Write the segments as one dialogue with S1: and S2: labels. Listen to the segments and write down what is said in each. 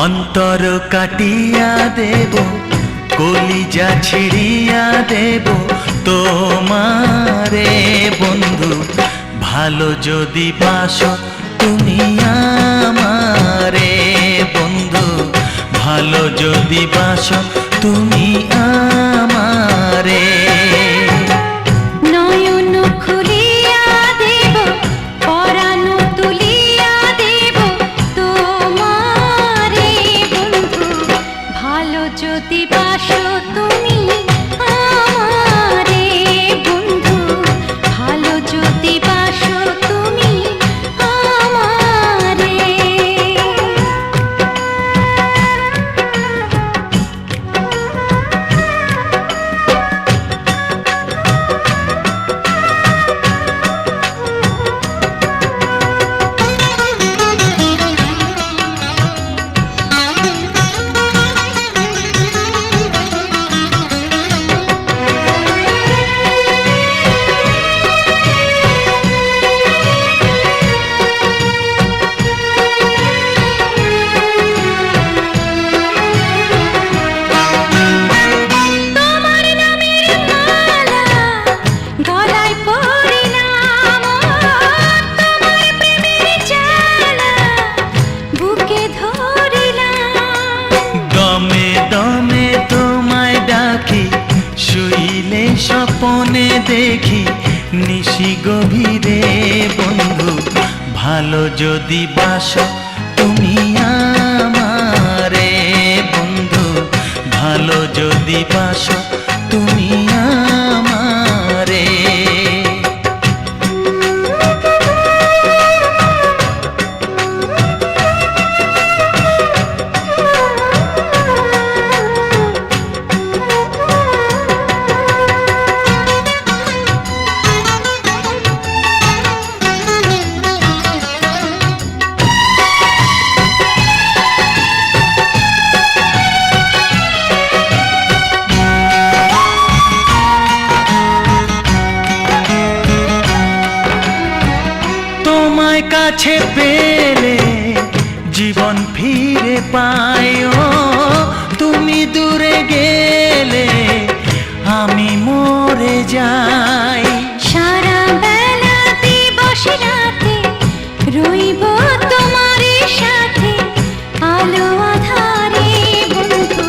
S1: অন্তর কাটিয়া দেব, কলিজা ছিড়িয়া দেব তোমারে বন্ধু। ভালো যদি বাসো তুমি আমারে বন্ধু, ভালো যদি বাসো তুমি আমারে।
S2: নয়ন খুলিয়া দেব, পরাণ তুলিয়া দেব তোমারে বন্ধু। ভালো যদি বাসো তুমি আমারে বন্ধু, ভালো যদি বাসো তুমি আমারে।
S1: স্বপনে দেখি নিশি গভীরে বন্ধু, ভালো যদি বাসো তুমি আমারে বন্ধু, ভালো যদি বাসো তুমি আমারে। তোমায় কাছে পেলে জীবন ফিরে পাই, ও তুমি দূরে গেলে আমি মরে যাই।
S2: সারা বেলা দিবস রাতে রইব তোমার সাথে, আলো আধারে বন্ধু।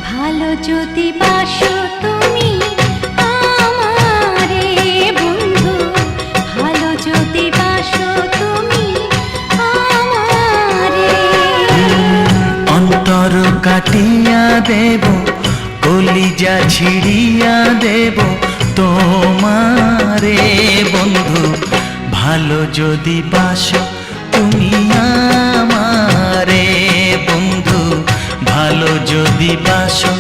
S2: ভালো যদি বাসো তুমি আমারে বন্ধু, ভালো যদি বাসো তুমি আমারে।
S1: অন্তর কাটিয়া দেব, কলিজা ছিড়িয়া দেব তোমারে বন্ধু, ভালো যদি বাসো তুমি আমারে বন্ধু, ভালো যদি বাসো